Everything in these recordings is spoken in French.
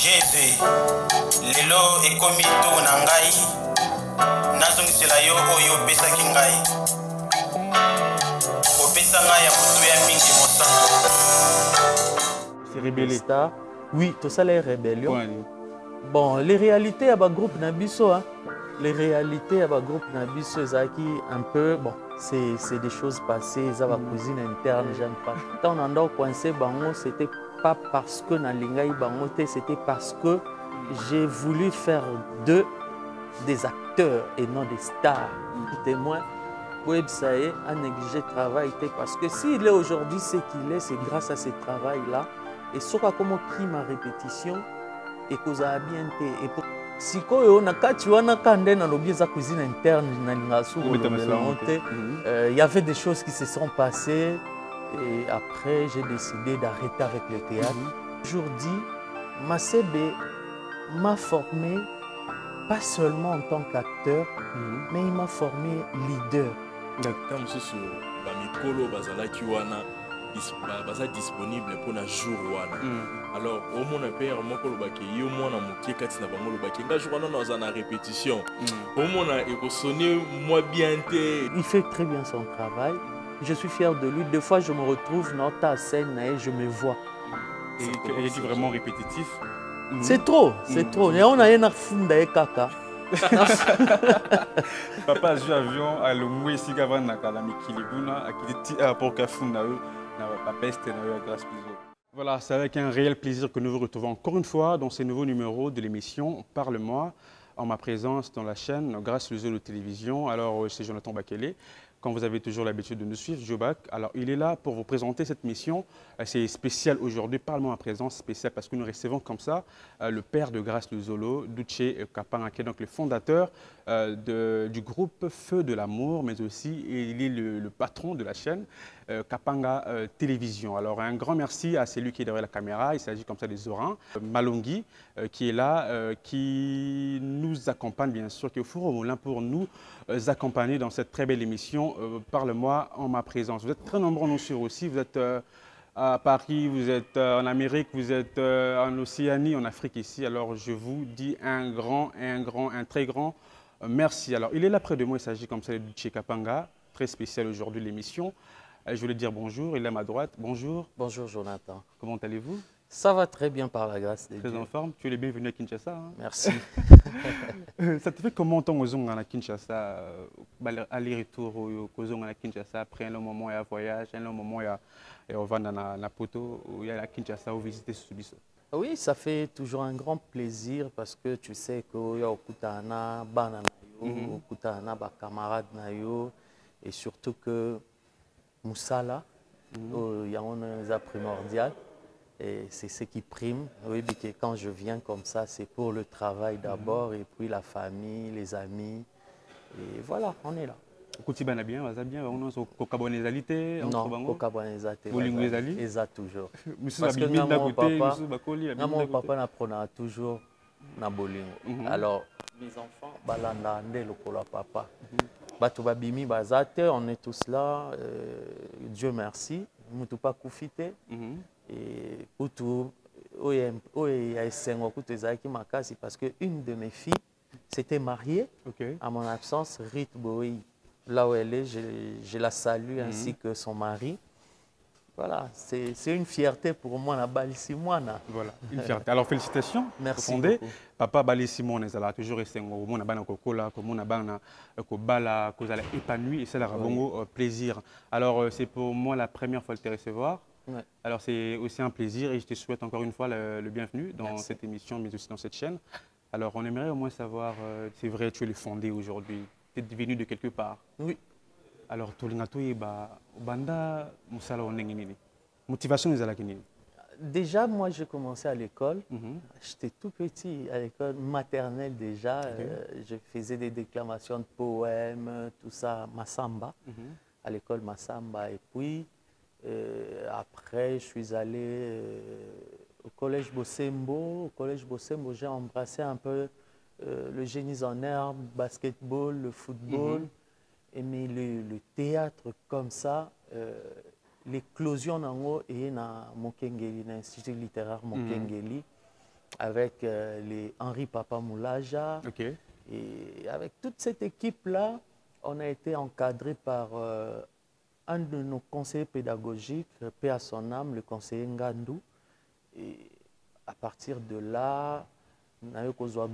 GD lelo ekomi to na ngai nazongisela yo oyo opesaki ngai opesa ngai ya moto ya mingi mosango. C'est rébellé. Oui, tout ça les rébellions. Ouais. Bon, les réalités à bas groupe Nabiso, hein. Les réalités à bas groupe Nabiso, Zaki, un peu, bon, c'est des choses passées, ça va cousine interne, j'aime pas. Quand on a coincé Bango, c'était pas parce que Nalingaï Bango, c'était parce que j'ai voulu faire d'eux des acteurs et non des stars. Témoin, Web Saé a négligé le travail, parce que s'il est aujourd'hui ce qu'il est, c'est grâce à ce travail-là. Et ce comme qui ma répétition, et que ça a bien été. Et pour si on a la cuisine interne, il y avait des choses qui se sont passées. Et après, j'ai décidé d'arrêter avec le théâtre. Aujourd'hui, Masebe m'a formé, pas seulement en tant qu'acteur, mais il m'a formé leader. Comme ce sur Bamikolo, Bazalaki Wana, disponible pour un jour. Alors, au moins, père, mon colobaki, au moins, mon pied, Katina Bangolobaki, un jour, on a une répétition. Au moins, il faut sonner moi bien. Il fait très bien son travail. Je suis fier de lui. Des fois, je me retrouve dans ta scène et je me vois. Et est vraiment répétitif. C'est trop, c'est trop. Et on a un funda et kaka. Papa joue avion à l'Omoué Sigavan Nakala Mikilibuna, à qui pour Kafuna, Papa Est et grâce Piso. Voilà, c'est avec un réel plaisir que nous vous retrouvons encore une fois dans ce nouveau numéro de l'émission Parle-moi, en ma présence dans la chaîne Grâce Luso de télévision. Alors, c'est Jonathan Bakele. Quand vous avez toujours l'habitude de nous suivre, Jobac, alors il est là pour vous présenter cette mission. C'est spécial aujourd'hui, Parlement à présence, spécial parce que nous recevons comme ça le père de Grâce Luzolo, Duce Kapanga, qui est donc le fondateur du groupe Feu de l'amour, mais aussi il est le patron de la chaîne Kapanga Télévision. Alors un grand merci à celui qui est derrière la caméra, il s'agit comme ça des Zorins, Malongi, qui est là, qui nous accompagne bien sûr, qui est au four au moulin pour nous accompagner dans cette très belle émission Parle-moi en ma présence. Vous êtes très nombreux à nous suivre aussi, vous êtes à Paris, vous êtes en Amérique, vous êtes en Océanie, en Afrique ici. Alors je vous dis un très grand merci. Alors il est là près de moi, il s'agit comme ça de Duce Kapanga, très spécial aujourd'hui l'émission. Je voulais dire bonjour, il est à ma droite. Bonjour. Bonjour Jonathan. Comment allez-vous? Ça va très bien par la grâce de Dieu. Très en forme. Tu es le bienvenu à Kinshasa. Hein? Merci. Ça te fait comment ton ozong à Kinshasa, aller-retour au à Kinshasa, après un long moment il y a voyage, un long moment il y a Ovanda na Poto, il y a la Kinshasa où visiter Subiso. Oui, ça fait toujours un grand plaisir parce que tu sais qu'il y a Okutana, Bananayo, Okutana, camarades Nayo, et surtout que Moussala, il y a un primordial. Et c'est ce qui prime. Oui, que quand je viens comme ça, c'est pour le travail d'abord, et puis la famille, les amis. Et voilà, on est là. Koutibana bien, va bien, on a kokabonezalité. Non, kokabonezalité. Bolingwezali. Eza toujours. Parce que mon papa n'apprenait toujours na bolingo. Alors, mes enfants, balanda ande lokola papa. Bato babimi bazate, on est tous là. Dieu merci. Mutu pas koufité. Et parce qu'une de mes filles s'était mariée à mon absence, Rite Boei. Là où elle est, je la salue ainsi que son mari. Voilà, c'est une fierté pour moi, la Balissimona. Voilà, une fierté. Alors félicitations. Merci beaucoup. Papa Balissimona est là, toujours resté au monde, à Kokola, comme on a Kobala, Kozala épanoui, et c'est un plaisir. Alors c'est pour moi la première fois de te recevoir. Ouais. Alors c'est aussi un plaisir et je te souhaite encore une fois le bienvenu dans cette émission, mais aussi dans cette chaîne. Alors on aimerait au moins savoir, c'est vrai, tu es le fondé aujourd'hui, tu es venu de quelque part. Oui. Alors motivation est à la Déjà, moi j'ai commencé à l'école, j'étais tout petit à l'école maternelle déjà, je faisais des déclamations de poèmes, tout ça, Massamba, à l'école Massamba, et puis après, je suis allé au collège Bossembo. Au collège Bossembo, j'ai embrassé un peu le génie en herbe, le basketball, le football. Et mais le théâtre comme ça, l'éclosion en haut et dans Mokengeli, l'Institut littéraire Mokengeli. avec les Henri Papa Moulaja. Ok. Et avec toute cette équipe-là, on a été encadré par un de nos conseillers pédagogiques, paix à son âme, le conseiller Ngandou. Et à partir de là, on a eu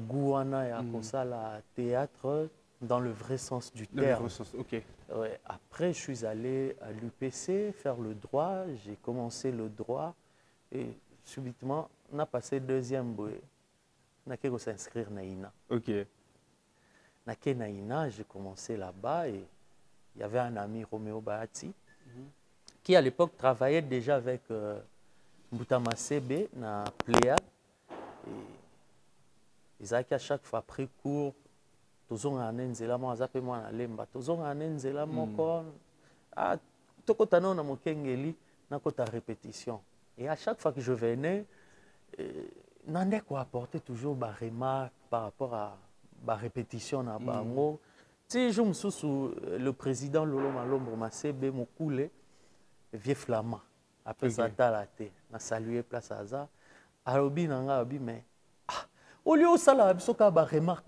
Gouana et la théâtre dans le vrai sens du terme. Dans le vrai sens, ok. Ouais. Après, je suis allé à l'UPC faire le droit. J'ai commencé le droit et subitement, on a passé deuxième boé. On a qu'à s'inscrire à Naïna. Ok. Naïna, j'ai commencé là-bas et il y avait un ami, Roméo Bahati, qui à l'époque travaillait déjà avec Boutama Sebe, na Pléa. Ils avaient à chaque fois pris cours. Tozonga anenzela mo azape mo na lemba tozonga anenzela moko tokotana na mokengeli na kota répétition et à chaque fois que je venais nandé quoi apporter toujours ba remarque par rapport à ba répétition na bango ti je me sous le président Lolo Malombo Masebe Mokule vieux flamand après ça talaté na saluer place aza alobi nanga abi mais au lieu où ça là, remarque.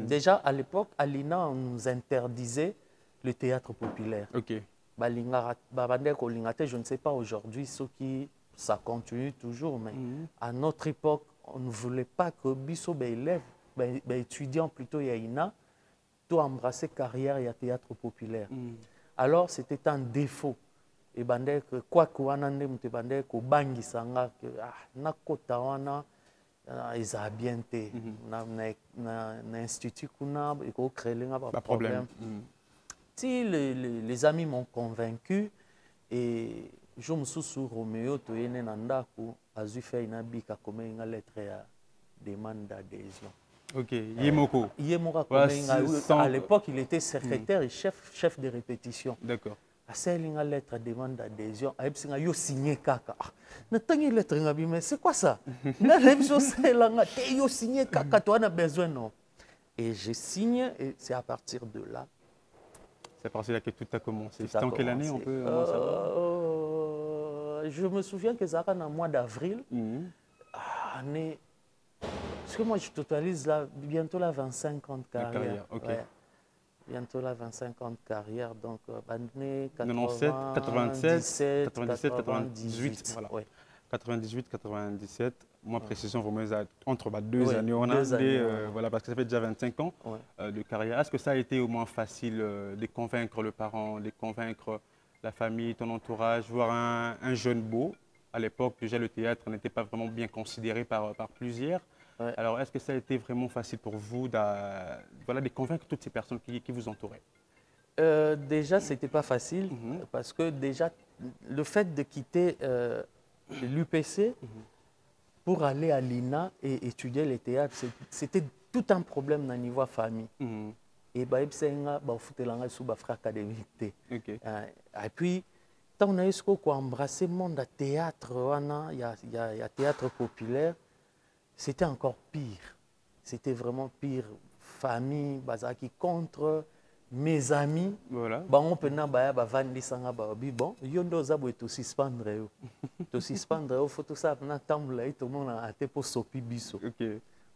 Déjà à l'époque, Alina nous interdisait le théâtre populaire. Ok. Je ne sais pas aujourd'hui ce qui ça continue toujours, mais à notre époque, on ne voulait pas que Bisso élève, étudiant plutôt Yaina, tout embrasser carrière et théâtre populaire. Alors c'était un défaut. Et bande quoi kuana ndem te bande ko bangi sanga que na kota wana isa bien te na institut kuna et ko créer pas problème. Si les amis m'ont convaincu et je me suis sur Roméo to yene nanda ko azu fait une bika comme une lettre à demande d'adhésion. Ok, Yemoko. Yemoko à l'époque il était secrétaire et chef de répétition. D'accord. C'est une lettre de demande d'adhésion. Il a signé kaka. Lettre, mais c'est quoi ça? Il a signé kaka, tu as besoin, non? Et je signe, et c'est à partir de là. C'est à partir de là que tout a commencé. C'était en quelle année on peut savoir? Je me souviens que ça en mois d'avril. Année. Parce que moi, je totalise là, bientôt là 25 ans de carrière. Ok. Ouais. Bientôt là 25 ans de carrière, donc année 97, 97, 97, 98, voilà. Ouais. 98, 97, moi précision vraiment entre deux années, on a voilà, parce que ça fait déjà 25 ans de carrière. Est-ce que ça a été au moins facile de convaincre le parent, de convaincre la famille, ton entourage, voir un jeune beau? À l'époque, déjà le théâtre n'était pas vraiment bien considéré par plusieurs. Ouais. Alors, est-ce que ça a été vraiment facile pour vous de convaincre toutes ces personnes qui vous entouraient? Déjà, ce n'était pas facile parce que déjà, le fait de quitter l'UPC pour aller à l'INA et étudier le théâtre, c'était tout un problème au niveau famille. Et puis, quand on a eu embrassé le monde de théâtre, il y a théâtre populaire. C'était encore pire. C'était vraiment pire. Famille, bazaki contre mes amis. Voilà. On peut vendre sanga bon, yondo zabo to suspendre. To suspendre, faut tout ça na tamula et tout le monde a été pour sopi biso. OK.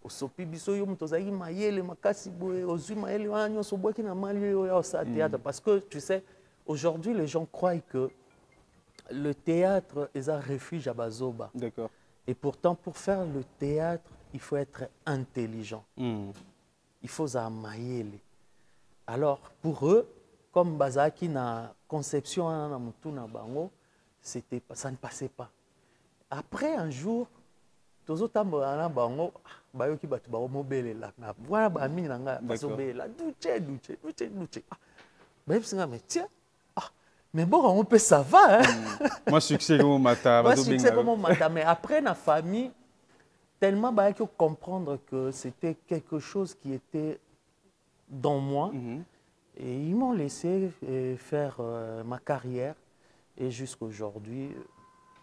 Au sopi biso yo mto zaki mayele makasi boye, ozu mayele wana nyoso boki na mali yo ya sa théâtre parce que tu sais, aujourd'hui les gens croient que le théâtre est un refuge à Bazoba. D'accord. Et pourtant, pour faire le théâtre, il faut être intelligent. Il faut s'amailler. Alors, pour eux, comme Bazaki na conception ça ne passait pas. Après, un jour, voilà, mais bon, on peut ça va. Hein? Moi, succès comme Mata. Moi, succès comme Mata. Mais après, la famille, tellement bah, qu'il faut comprendre que c'était quelque chose qui était dans moi. Et ils m'ont laissé faire ma carrière. Et jusqu'à aujourd'hui,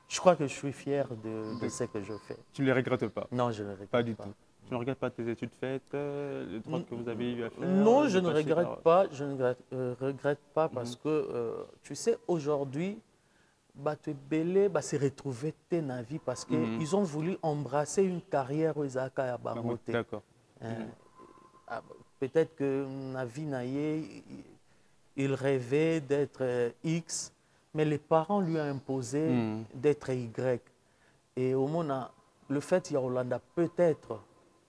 je crois que je suis fier de ce que je fais. Tu ne les regrettes pas? Non, je ne les regrette pas. Du tout. Tu ne regrettes pas tes études faites, le droit que vous avez eu à faire? Non, je ne regrette pas. Je ne regrette pas parce que, tu sais, aujourd'hui, bato ebele se retrouver te na vie parce que ils ont voulu embrasser une carrière aux ezalaka ya bango te. D'accord. Peut-être que na vie na ye, il rêvait d'être X, mais les parents lui ont imposé d'être Y. Et au moment, le fait Yolanda peut-être,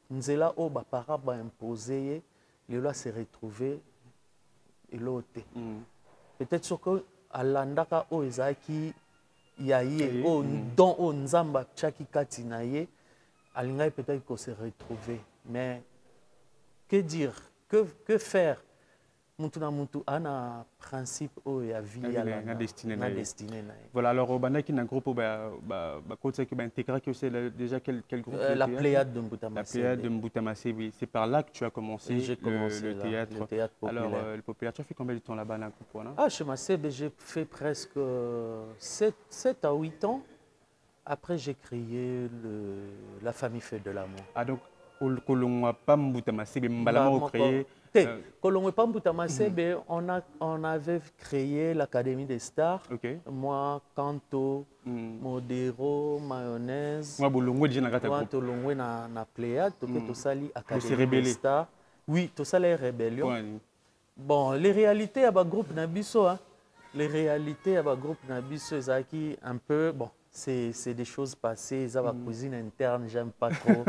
Nzela o ba parents ba imposé, il a se retrouvé et l'autre. Peut-être ce que alandaka o ezaki yaye o don o nzamba chaki kati na ye, alingai peut-être qu'on se retrouver. Mais que dire, que faire? Mutuna mutu ana principe o ya vie ya na destinée na na destinée na. Voilà, alors au Banaki, un groupe qui va intégrer déjà quel groupe La Pléiade de Mbutamassé. La Pléiade de Mbutamassé, oui. C'est par là que tu as commencé, oui, le théâtre. Le théâtre populaire. Alors, le populaire, tu as fait combien de temps là-bas dans le groupe? Ah, chez Massé, j'ai fait presque 7 à 8 ans. Après, j'ai créé la famille Feu de l'amour. Ah, donc, Kolongwa pas Mbutamassé, mais Mbalama créé. Kolongwa pas Mbutamassé, on avait créé l'Académie des Stars. Okay. Moi, Kanto, Modero, Mayonnaise. Moi, Bolongwe déjà dans moi, Tolongwe na Pléiade, tout ça, l'Académie des Stars. Oui, tout ça, les rébellions. Ouais. Bon, les réalités à groupe Nabiso, hein. Les réalités à groupe Nabiso, Zaki, un peu, bon. C'est des choses passées, ça va cuisine interne, j'aime pas trop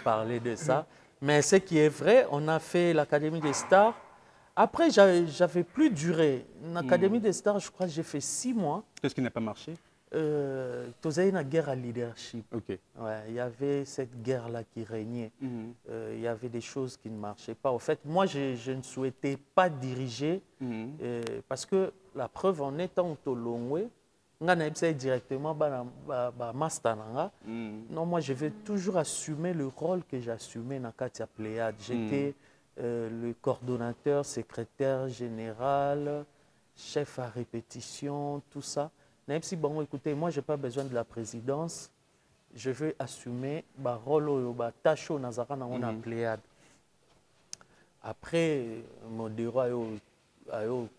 parler de ça. Mais ce qui est vrai, on a fait l'Académie des Stars. Après, j'avais plus duré. L'Académie des Stars, je crois que j'ai fait 6 mois. Qu'est-ce qui n'a pas marché? Tu as une guerre à leadership. Okay. Ouais, il y avait cette guerre-là qui régnait. Il y avait des choses qui ne marchaient pas. En fait, moi, je ne souhaitais pas diriger parce que la preuve en étant au Longwe, directement master non, moi je vais toujours assumer le rôle que j'assumais dans Katia Pléiade. J'étais le coordonnateur, secrétaire général, chef à répétition, tout ça. Même si bon, écoutez, moi j'ai pas besoin de la présidence, je veux assumer le rôle tâche nazara na Pléiade. Après Modero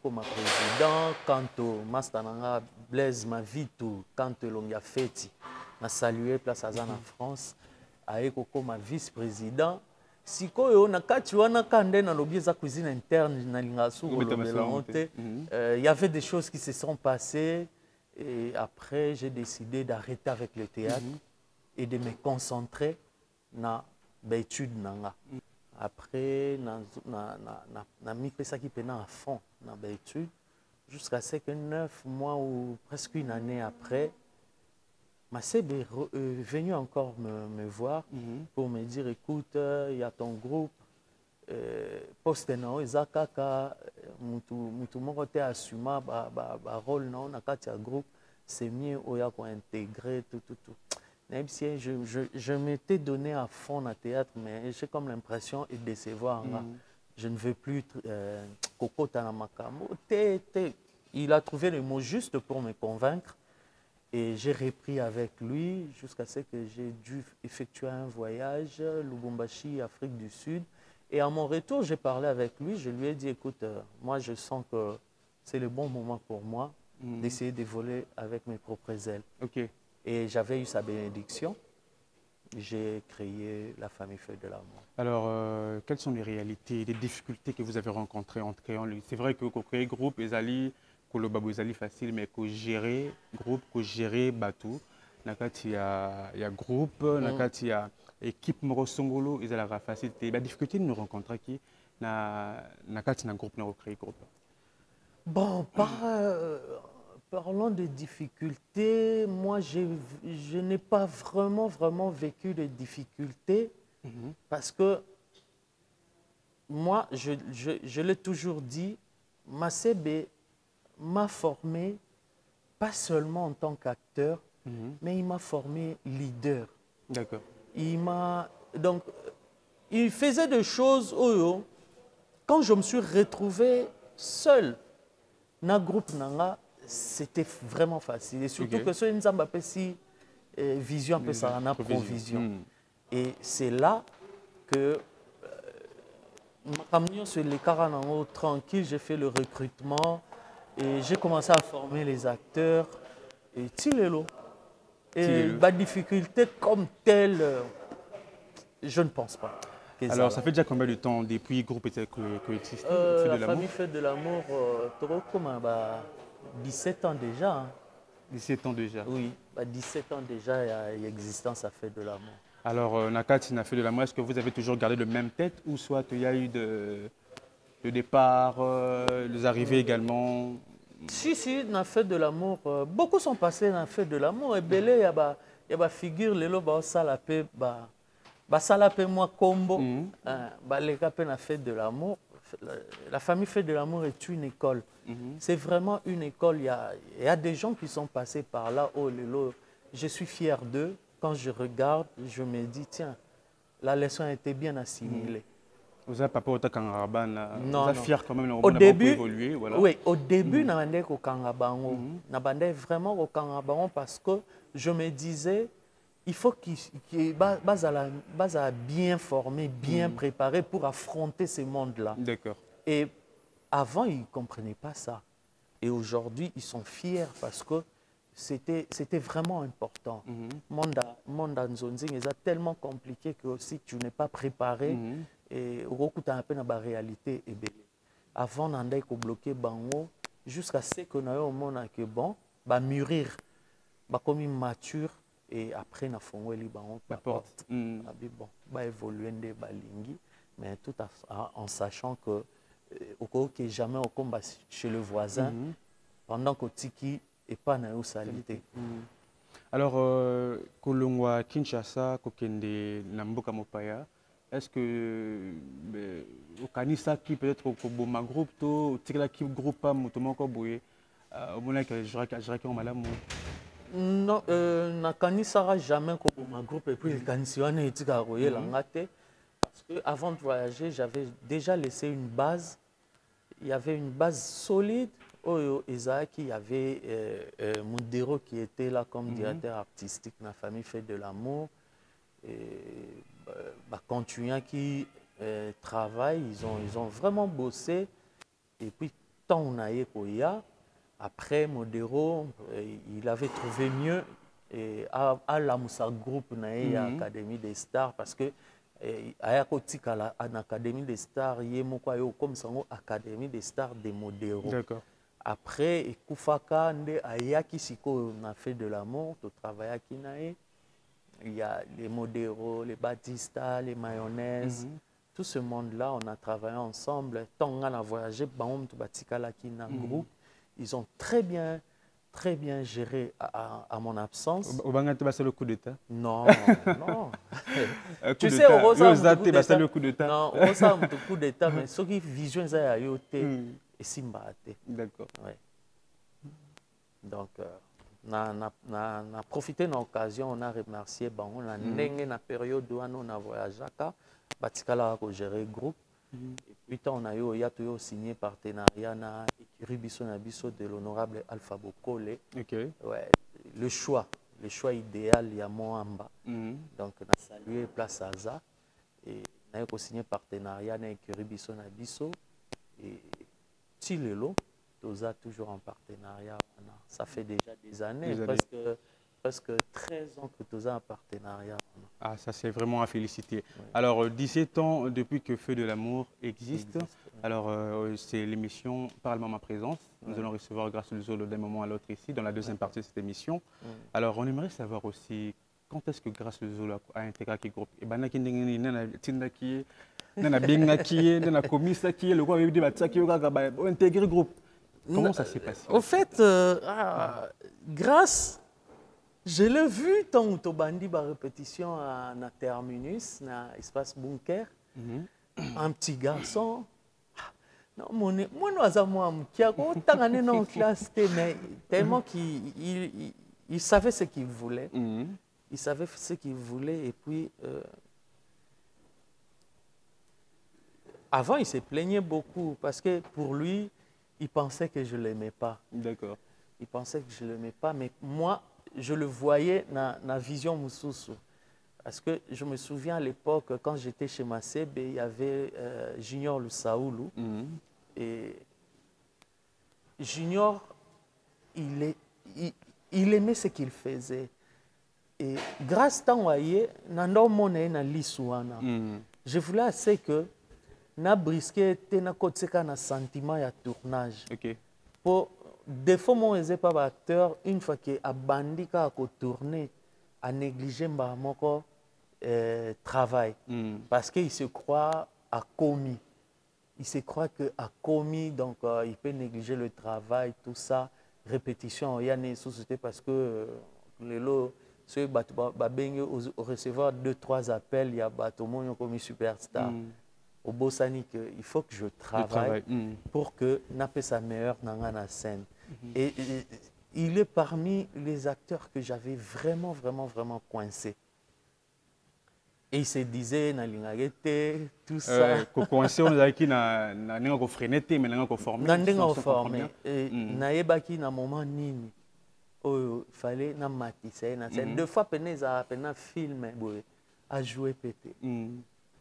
comme président, quand Master Nanga Blaise Mavitu, quand Longia Feti, m'a salué place à Zana France, comme vice-président. Si on a na cuisine interne il y avait des choses qui se sont passées et après j'ai décidé d'arrêter avec le théâtre et de me concentrer dans l'étude nanga. Après, na mis ça qui penait à fond dans l'étude, jusqu'à ce que 9 mois ou presque une année après, ma sœur est venue encore me voir pour me dire, écoute, il y a ton groupe, poste na ezakaka, mutu moko te assuma rôle na katia groupe, c'est mieux oya ko intégrer tout. Même si je m'étais donné à fond dans le théâtre, mais j'ai comme l'impression de décevoir. Je ne veux plus Coco Tanamakamo. Il a trouvé le mot juste pour me convaincre. Et j'ai repris avec lui jusqu'à ce que j'ai dû effectuer un voyage, Lubumbashi, Afrique du Sud. Et à mon retour, j'ai parlé avec lui. Je lui ai dit, écoute, moi je sens que c'est le bon moment pour moi d'essayer de voler avec mes propres ailes. Okay. Et j'avais eu sa bénédiction. J'ai créé la famille Feu de l'amour. Alors, quelles sont les réalités, les difficultés que vous avez rencontrées en créant lui? C'est vrai que créer groupe, Ezali, Kolobabo Ezali facile, mais que gérer groupe, que gérer bateau, nakati ya groupe, nakati ya équipe Morosongolo, Ezala facilité. La difficulté de nous rencontrer qui nakati na groupe, na créer groupe. Bon, parlons de difficultés, moi je n'ai pas vraiment vécu de difficultés parce que moi, je l'ai toujours dit, Masebe m'a formé pas seulement en tant qu'acteur, mais il m'a formé leader. D'accord. Donc, il faisait des choses, quand je me suis retrouvé seul dans le groupe Nanga, c'était vraiment facile. Et surtout que ce Nzamba Pessi vision peu ça en provision. Et c'est là que sur les Karanango tranquille, j'ai fait le recrutement et j'ai commencé à former les acteurs. Et Tilelo. Et la difficulté comme telle, je ne pense pas. Alors, ça fait déjà combien de temps depuis le groupe était coexiste la famille Fête de l'amour, 17 ans déjà. Hein. 17 ans déjà. Oui, 17 ans déjà, il y a existence à Fête de l'amour. Alors, Nakati n'a fait de l'amour, est-ce que vous avez toujours gardé le même tête ou soit il y a eu de départ, les arrivées également? Si, on a fait de l'amour. Beaucoup sont passés dans la fête de l'amour. Et belé, il y a des figures, les lots, salapé, salapé moi combo, les capés na fête de l'amour. La famille Fête de l'amour est une école. C'est vraiment une école. Il y a des gens qui sont passés par là. Oh, les lots, je suis fier d'eux. Quand je regarde, je me dis, tiens, la leçon a été bien assimilée. Vous n'avez pas peur de Kangaban? Non, vous êtes fier quand même au début, évoluer, voilà. Oui, au début, je suis au Kangabango. Je suis vraiment au Kangabango parce que je me disais, il faut qu'il base bien formé, bien préparé pour affronter ce monde-là. D'accord. Et avant, ils ne comprenaient pas ça. Et aujourd'hui, ils sont fiers parce que c'était vraiment important. Monde Nzonzing est tellement compliqué que si tu n'es pas préparé, et au coup, tu as un peu la réalité. Avant, on a bloqué Bango jusqu'à ce qu'on a eu au monde que bon, mûrir, comme mature, et après, on a fait les Bango. porte. Bon, évoluer des balingi, mais tout en sachant que au cas où jamais au combat chez le voisin, pendant que Tiki et pas na salité. Alors, Kolongwa Kinshasa, Kokende Namboka Mopaya, est-ce que au Kanisa qui peut-être au Koboma groupe, au Tigla qui groupe pas Motomo Koboye, au moment que je raconte en malamu? Non, na Kanisa jamais Koboma groupe et puis le Kanisiwane et Tigla Roye l'angate. Parce que avant de voyager, j'avais déjà laissé une base. Il y avait une base solide. Au Isaac, il y avait Mundero qui était là comme directeur artistique de la famille Fête de l'amour. Continuant qui travaille, ils ont vraiment bossé. Et puis, tant on a eu Koya, après Modero, il avait trouvé mieux à la Moussa Group, l'Académie des Stars, parce que en Académie des Stars, il y a comme ça, Académie des Stars de Modero. D'accord. Après, Koufaka, Ayaki Siko, on a fait de l'amour, tu travailles à Kinae. Il y a les Modero, les Batista, les mayonnaises. Tout ce monde-là, on a travaillé ensemble. Tant on a voyagé, groupe. Ils ont très bien géré à mon absence. Au Bangate, c'est le coup d'État? Non, non. Tu sais, au Rosa, c'est le coup d'État. Non, au Rosa, c'est le coup d'État, mais ceux qui vision, c'est à Yoté et Simbate. D'accord. Ouais. Donc, on a profité de l'occasion, on a remercié, on a dans la période où on a voyagé, Batikala a géré le groupe. Et puis, on a signé partenariat avec Biso de l'honorable Alpha Bokole. Okay. Ouais, le choix idéal, il y a Moamba. Donc, on a salué Place Aza. Et on a signé partenariat avec Biso. Et Tilelo. Toza toujours en partenariat. Ça fait déjà des années, presque 13 ans que Toza en partenariat. Ah, ça c'est vraiment à féliciter. Oui. Alors, 17 ans depuis que Feu de l'amour existe. Alors, c'est l'émission Parlement ma présence. Nous allons recevoir grâce au Zolo d'un moment à l'autre ici, dans la deuxième partie de cette émission. Alors, on aimerait savoir aussi quand est-ce que grâce au Zolo a intégré le groupe. Et bien, le groupe. Comment ça s'est passé? Au fait, grâce, je l'ai vu tant que Tobandi a répétition à la Terminus, dans l'espace bunker. Un petit garçon. Non, moi, qui a autant d'années en classe, mais tellement qu'il savait ce qu'il voulait. Il savait ce qu'il voulait et puis. Avant, il se plaignait beaucoup parce que pour lui, il pensait que je ne l'aimais pas. D'accord. Il pensait que je ne l'aimais pas, mais moi, je le voyais dans la vision Moussoussou. Parce que je me souviens à l'époque, quand j'étais chez Masebe, il y avait Junior Lusaoulou. Et Junior, il aimait ce qu'il faisait. Et grâce à Tanwaye, Nando Mone na Lisouana. Je voulais assez que na brisqué na kotseka na sentiment ya tournage. Ok. Pour des fois mon pas acteur une fois que a bandika ko tourner a négliger moko travail parce qu'il se croit à commis. Il se croit que à commis donc il peut négliger le travail tout ça répétition il y a une société parce que les lots ceux au recevoir 2-3 appels il y a bateau mon comme superstar au Bossani il faut que je travaille pour que n'appe sa meilleure dans la scène et il est parmi les acteurs que j'avais vraiment coincé. Et il se disait, na lingagete, tout ça. Coincé, on a qui na n'engo freineté, mais n'engo formé. N'engo formé. Na yebaki na moment nini. Oh, fallait na matisse na scène. Deux fois peneza pena film a joué pété.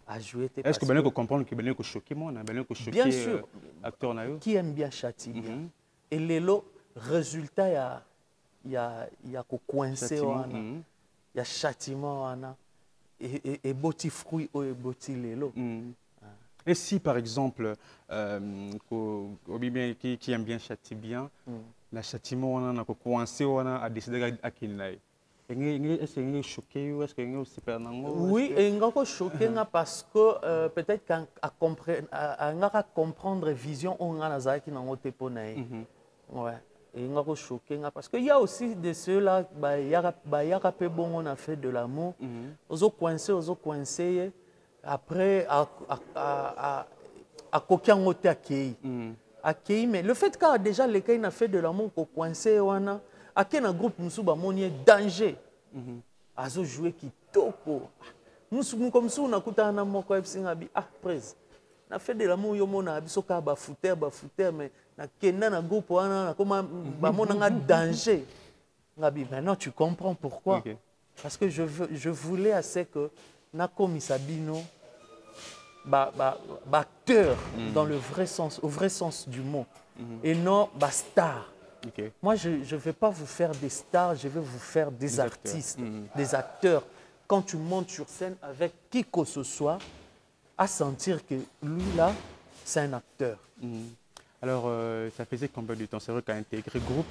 A joué pété. Est-ce que ben qu'on comprend que ben qu'on choqué moi, ben qu'on choqué. Bien sûr. Acteur na yo. Qui aime bien châtie bien. Et les lots résultat il y a coincé wana. Il y a châtiment wana. Et boti fruit et boti lelo. Et si par exemple qui aime bien châtie bien, la châtiment on a coincé on a décidé à kinai. Est-ce que vous choqué ou est-ce que vous super nango? Oui, et ngako choqué parce que peut-être qu'à comprendre vision on a nazaki nango teponaï. Ouais. Et ngako choqué parce qu'il y a aussi de ceux-là il y a peu bon on a fait de l'amour. Ozo coincé après à coquin ngote accueilli mais le fait qu'a déjà les cas il a fait de l'amour ko coincé wana à quel groupe musu ba monier danger azo jouer kitoko musu comme ça on a kuta na moko ebsinga bi prise na fait de l'amour yo mona biso ka ba fouter mais na kenda na groupe wana na koma ba mona danger ngabi maintenant tu comprends pourquoi parce que je voulais assez que na komisa bino acteur dans le vrai sens, au vrai sens du mot, et non star. Moi, je ne vais pas vous faire des stars, je vais vous faire des artistes, des acteurs. Quand tu montes sur scène avec qui que ce soit, à sentir que lui là, c'est un acteur. Alors, ça faisait combien de temps? C'est vrai qu'à intégrer le groupe,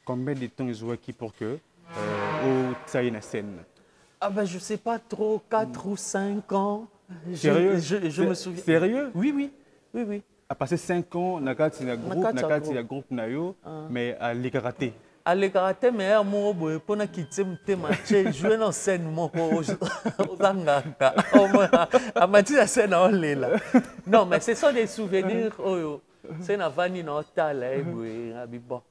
combien de temps ils jouaient qui pour que ça ait une scène? Ah ben, je sais pas trop, 4 ou 5 ans. Sérieux? Je me souviens. Sérieux? Oui. À passer 5 ans, na groupe nayo, mais à l'écaraté. À l'écaraté, mais à mon boy, pour na quitter match, jouer dans scène mon ozangaka. À match la scène en là. Non, mais ce sont des souvenirs. C'est na vanille na hotel bon.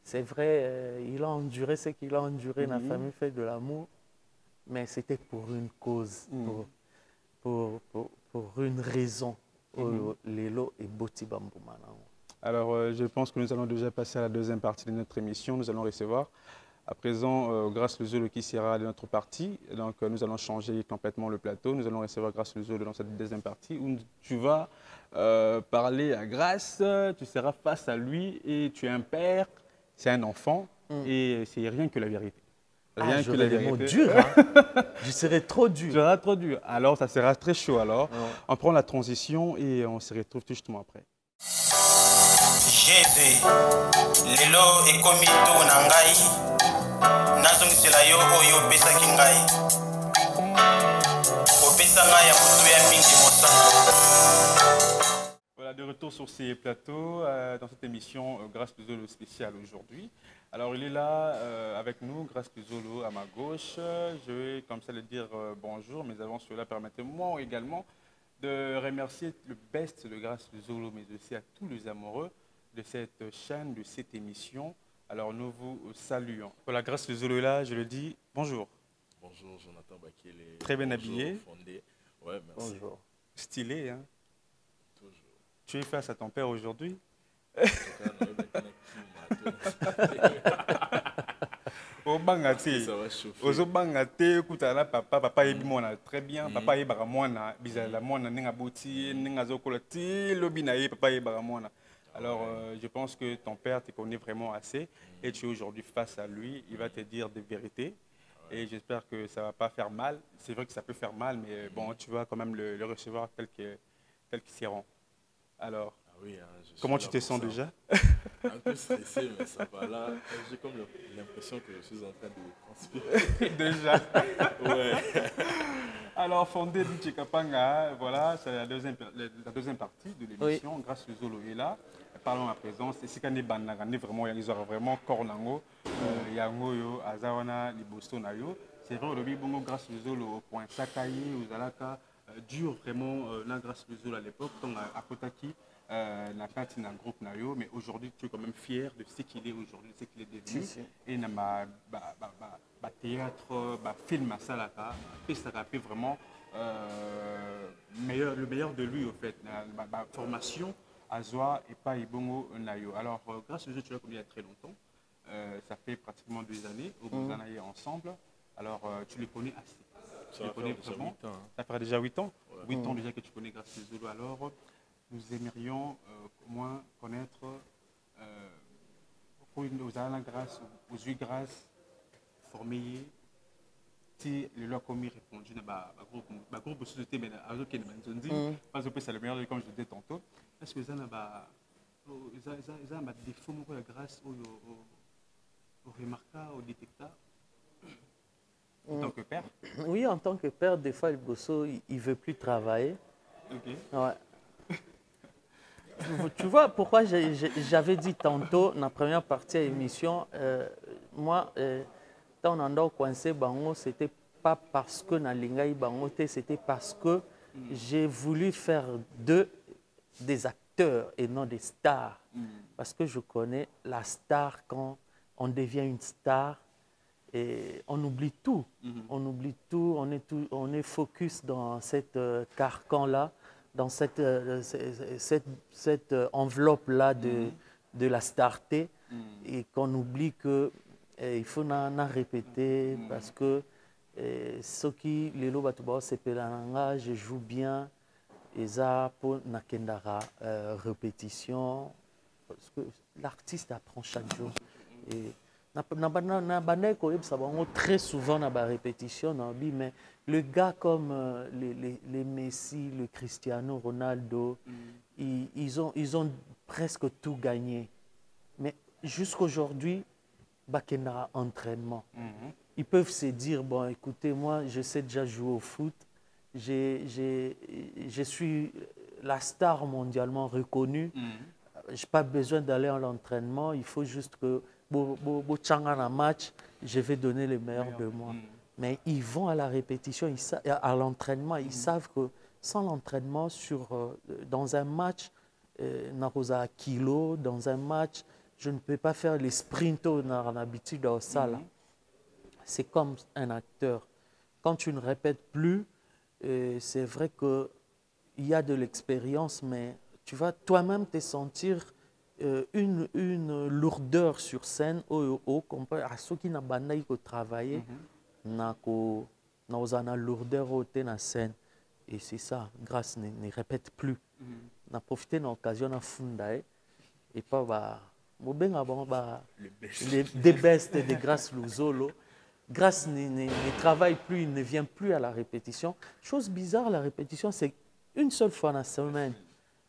C'est vrai, il a enduré ce qu'il a enduré, la famille fait de l'amour, mais c'était pour une cause, pour une raison. Lelo et Boti Bamboumana. Alors, je pense que nous allons déjà passer à la deuxième partie de notre émission. Nous allons recevoir à présent Grâce Le Zolo qui sera de notre partie. Donc, nous allons changer complètement le plateau. Nous allons recevoir Grâce Le Zolo dans cette deuxième partie où tu vas parler à Grâce. Tu seras face à lui et tu es un père, c'est un enfant et c'est rien que la vérité. Rien que la vérité. Des mots durs, hein. Je serai trop dur. Tu seras trop dur. Alors, ça sera très chaud. Alors, on prend la transition et on se retrouve tout justement après. Jésus, lelo ekomi to na ngai, nazongisela yo oyo pesaki ngai. Opesa ngai ya mutu ya mingi mosango. Voilà, de retour sur ces plateaux, dans cette émission Grâce Le Zolo spéciale aujourd'hui. Alors, il est là avec nous, Grâce Le Zolo à ma gauche. Je vais comme ça le dire bonjour, mais avant cela, permettez-moi également de remercier le best de Grâce Le Zolo, mais aussi à tous les amoureux de cette chaîne, de cette émission. Alors, nous vous saluons. Voilà, Grâce Le Zolo est là, je le dis bonjour. Bonjour, Jonathan Bakele. Très bien habillé. Ouais, merci. Bonjour. Stylé, hein? Toujours. Tu es face à ton père aujourd'hui? Ça va chauffer. Papa yebi mwana très bien, papa yebaka mwana bizala mwana ninga boti ninga zokola ti lobi na ye papa yebaka mwana. Alors, je pense que ton père te connaît vraiment assez et tu es aujourd'hui face à lui. Il va te dire des vérités et j'espère que ça ne va pas faire mal. C'est vrai que ça peut faire mal, mais bon, tu vas quand même le recevoir tel qu'il s'y rend. Alors, Ah oui, hein, je suis comment là tu te pour sens ça. déjà? Un peu stressé, mais ça va. Là, j'ai comme l'impression que je suis en train de transpirer. Déjà. Ouais. Alors, Fondé Kapanga, voilà, c'est la deuxième partie de l'émission. Grâce aux Zolo est là. Parlons à présent. C'est ce qu'on est vraiment, ils ont vraiment cornango. Yango, Azawana, Libosto Nayo. C'est vrai, aujourd'hui, bongo grâce aux Zolo au point Sakaye, aux Alaka, dur vraiment, grâce aux Zolo à l'époque, donc à Kotaki. Nakati na groupe nayo, mais aujourd'hui tu es quand même fier de ce qu'il est aujourd'hui, de ce qu'il est devenu. Et na ba théâtre, ba film à Salaka, et ça rappelle vraiment le meilleur de lui au fait. Ba formation à Zoa et pas Ibongo nayo. Alors grâce aux jeux tu l'as connu il y a très longtemps, ça fait pratiquement 2 années où vous en avez ensemble. Alors tu les connais assez. Tu les connais vraiment. Ça fait déjà 8 ans. 8 ans déjà que tu connais grâce aux Zolo. Alors nous aimerions au moins connaître aux Alain grâce, aux yeux grâce, formés, si le loi commis répondu à groupe de société, mais à d'autres qui ne m'ont dit, parce que c'est le meilleur, comme je le disais tantôt. Est-ce que vous avez des défauts grâce au remarquable, au détecteur, en tant que père? Oui, en tant que père, des fois, le bosso, il ne veut plus travailler. Ok. Ouais. Tu vois pourquoi j'avais dit tantôt, dans la première partie de l'émission, moi, quand on a coincé Bango, c'était pas parce que dans l'Ingaï Bango, c'était parce que j'ai voulu faire des acteurs et non des stars. Parce que je connais la star, quand on devient une star, et on oublie tout. On oublie tout, on est focus dans cette carcan-là, dans cette enveloppe-là de la starté, et qu'on oublie qu'il faut en répéter parce que ce qui les lobatouba c'est pelanga, je joue bien, et ça pour nakendara répétition, parce que l'artiste apprend chaque jour. Et très souvent dans la répétition, mais le gars comme les Messi, le Cristiano Ronaldo, ils ont presque tout gagné. Mais jusqu'aujourd'hui, Bakena entraînement. Ils peuvent se dire, bon, écoutez, moi, je sais déjà jouer au foot. Je suis la star mondialement reconnue. Je n'ai pas besoin d'aller à l'entraînement. Il faut juste que un match, je vais donner le meilleur de moi. Mais ils vont à la répétition, à l'entraînement. Ils savent que sans l'entraînement, dans un match, dans un match, je ne peux pas faire les sprints dans l'habitude dans la salle. C'est comme un acteur. Quand tu ne répètes plus, c'est vrai qu'il y a de l'expérience, mais tu vas toi-même te sentir une lourdeur sur scène comparé à ceux qui n'ont pas travaillé, na lourdeur dans la scène. Et c'est ça, grâce ne répète plus. On a profité de l'occasion à funda et pas des bestes de grâce Luzolo. Grâce ne travaille plus, il ne vient plus à la répétition. Chose bizarre, la répétition, c'est une seule fois dans la semaine.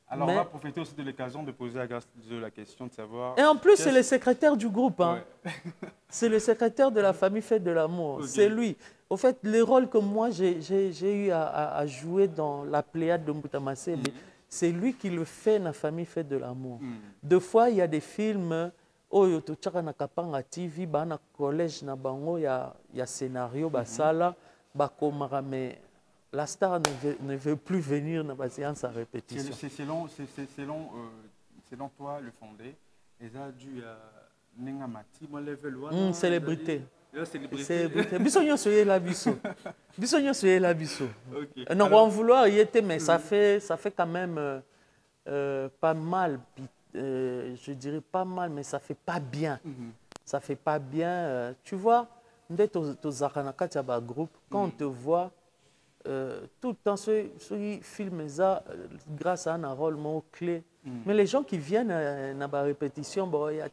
Alors, on va profiter aussi de l'occasion de poser à Grâce la question de savoir... Et en plus, c'est le secrétaire du groupe. Hein. Ouais. C'est le secrétaire de la famille Fête de l'amour. Okay. C'est lui. Au fait, les rôles que moi, j'ai eu à jouer dans la Pléiade de Mbutamase, c'est lui qui le fait dans la famille Fête de l'amour. Deux fois, il y a des films... Oyo tochaka na kapanga TV ba na collège na bango ya scénario basala bakomara, mais la star ne veut plus venir dans la séance à répétition. Selon toi, le fondé, ils ont dû Nengamati, moi level 1. Célébrité. Célébrité. Bisogno soyez la biso. Bisogno soyez la biso. Non, on vouloir y était, mais ça fait quand même pas mal. Je dirais pas mal, mais ça fait pas bien. Ça fait pas bien. Tu vois, groupe, quand on te voit, tout le temps, ce film, grâce à un rôle clé, Mais les gens qui viennent dans la répétition, bon, il y a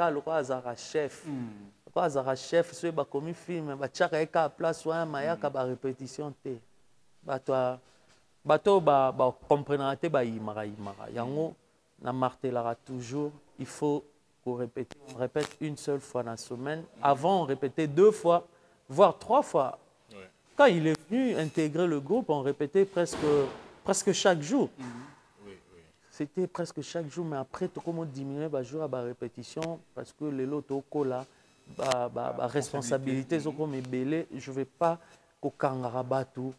un chef. Un chef, ceux qui ont commis film, ils ont place, ils ont répétition. Bato comprendre te ba imara. Yango na martelera toujours, il faut qu'on répète. On répète une seule fois dans la semaine. Avant, on répétait 2 fois, voire 3 fois. Ouais. Quand il est venu intégrer le groupe, on répétait presque chaque jour. Oui, oui. C'était presque chaque jour, mais après, tout comme diminuer le jour à la répétition, parce que les lotos là, la responsabilité, je ne vais pas qu'au Kangarabatou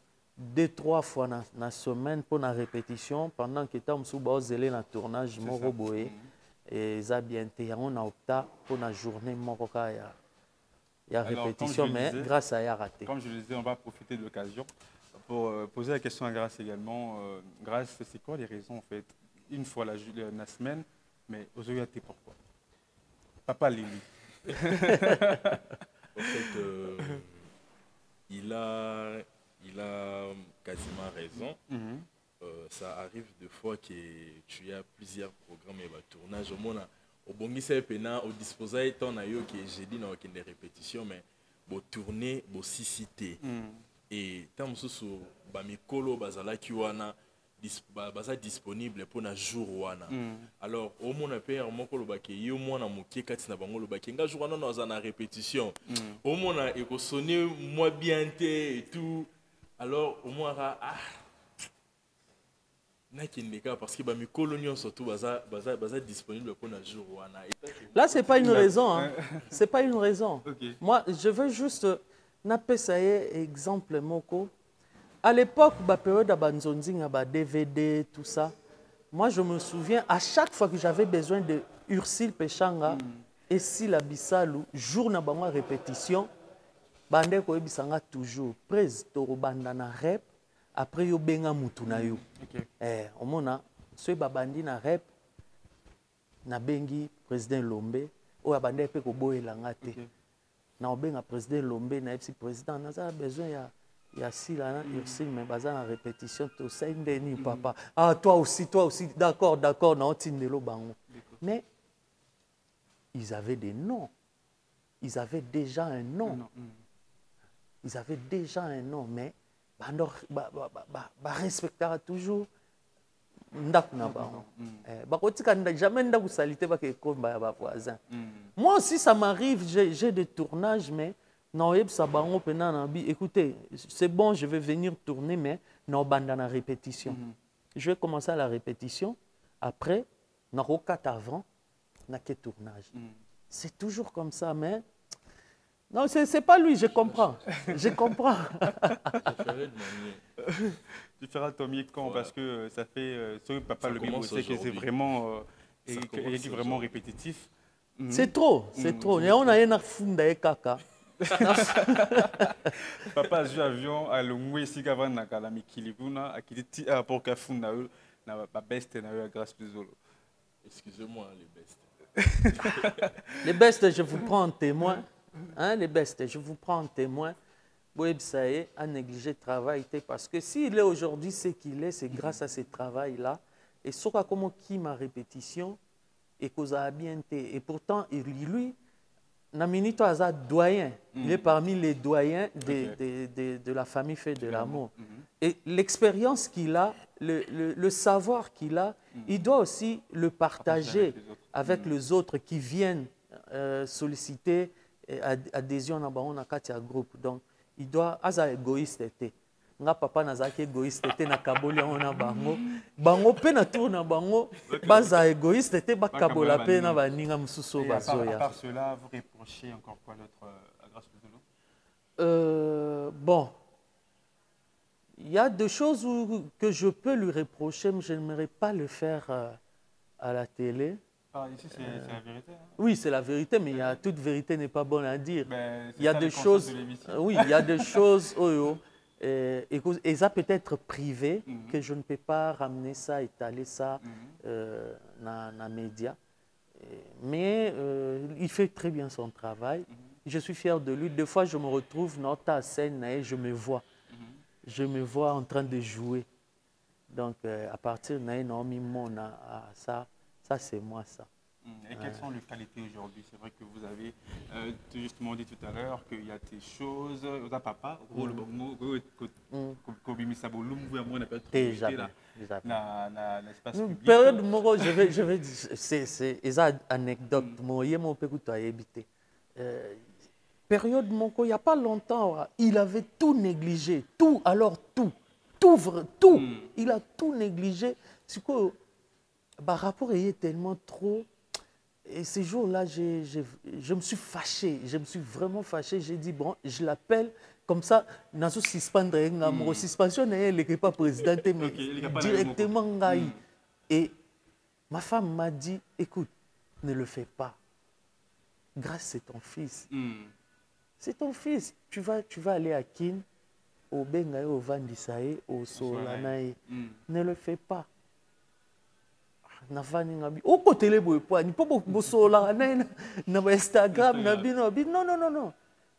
2-3 fois dans la semaine pour la répétition, pendant que tu es dans le tournage, et ça bien été, on a opté pour la journée, il y a répétition, mais grâce à raté. Comme je le disais, on va profiter de l'occasion pour poser la question à Grace également. Grace, c'est quoi les raisons en fait? Une fois la semaine, mais aujourd'hui, pourquoi? Papa Lili. En fait, il a quasiment raison. Ça arrive de fois que tu as plusieurs programmes et tournages. Au bongisa pena au disposé ton ayo que j'ai dit dans des répétitions, mais pour tourner, pour ciciter. Et tant que so bamikolo bazala kiwana baza disponible pour na jour wana. Alors au moins père moko lobake yo mwana mokie kati na bango lobake nga jour wana na na répétition. Au moins e ko sonner moi bien et tout. Alors au moins parce que les colonies surtout disponibles pour le jour. Là, ce n'est pas une raison. Hein. Ce n'est pas une raison. Okay. Moi, je veux juste n'appeler exemple moko. À l'époque, la période de DVD, tout ça, moi, je me souviens, à chaque fois que j'avais besoin de Ursile Pechanga et Sila Bissalou, jour na bango répétition, bande ko ebisanga toujours presse to bandana rep. Après, yo benga mutu na yo. Omona, ceux babandi na rep, na bengi président Lombe, ou abandi pe ko boyelanga te. Na obenga président Lombe, na epsi président, na za besoin ya sila na Ursine, mais baza na répétition, to sa indeni papa. Ah, toi aussi, d'accord, na otindelo bango. Mais, ils avaient des noms. Ils avaient déjà un nom. Ils avaient déjà un nom, mais respectera toujours jamais voisin. Moi aussi ça m'arrive, j'ai des tournages, mais écoutez, c'est bon, je vais venir tourner, mais non bandana répétition. Je vais commencer à la répétition, après na avant na que tournage. C'est toujours comme ça, mais non, c'est pas lui, je comprends. Je comprends. Tu feras ton mieux quand, parce que ça fait... papa le mime, c'est que c'est vraiment, vraiment répétitif. C'est trop, c'est trop. Et on a un funda et kaka. Papa joue avion à l'ongwe si kavan na kala mikilibuna a kiti pour kafunda na ba best na grâce Pizolo. Excusez-moi les bestes. Les bestes, je vous prends en témoin. Hein, les bestes, je vous prends en témoin. Boeb Saé a négligé le travail parce que s'il est aujourd'hui ce qu'il est, c'est grâce à ce travail-là. Et ce comment qui ma répétition et cause a bien été. Et pourtant, lui, Naminito Aza doyen, il est parmi les doyens de la famille Fait de l'amour. Et l'expérience qu'il a, le savoir qu'il a, il doit aussi le partager avec les autres qui viennent solliciter adhésion à un groupe. Donc, il doit être égoïste. Nga papa nazaki égoïste na kaboli on bango bango pe na tour na bango baza égoïste ba kabola pe na baninga mususu bazoya. À part cela, vous reprochez encore quoi d'autre à Grâce Pizolo? Bon, il y a des choses que je peux lui reprocher, mais je n'aimerais pas le faire à la télé. Ici, c'est la vérité. Hein? Oui, c'est la vérité, mais toute vérité n'est pas bonne à dire. Il y a des choses. Oui, il y a des choses. Et ça peut être privé, que je ne peux pas ramener ça, étaler ça dans les médias. Mais il fait très bien son travail. Je suis fier de lui. Des fois, je me retrouve dans ta scène et je me vois. Je me vois en train de jouer. Donc, à partir de Naomi Mona, ça c'est moi, ça. Et quelles sont les qualités aujourd'hui? C'est vrai que vous avez justement dit tout à l'heure qu'il y a des choses, au papa, l'espace public. Période moro, je vais dire, c'est une anecdote. Période moko, il n'y a pas longtemps, il avait tout négligé, tout, alors tout. Il a tout négligé. C'est que le rapport est tellement trop. Et ces jours-là, je me suis fâché. Je me suis vraiment fâché. J'ai dit, bon, je l'appelle comme ça. Dans ce suspendre, suspension n'est pas présidente, mais directement. Et ma femme m'a dit, écoute, ne le fais pas. Grâce, c'est ton fils. C'est ton fils. Tu vas aller à Kin, au Bengaï, au Vandisaï, au Solanaï. Ne le fais pas. Au côté les bois, ni pas na Instagram, non.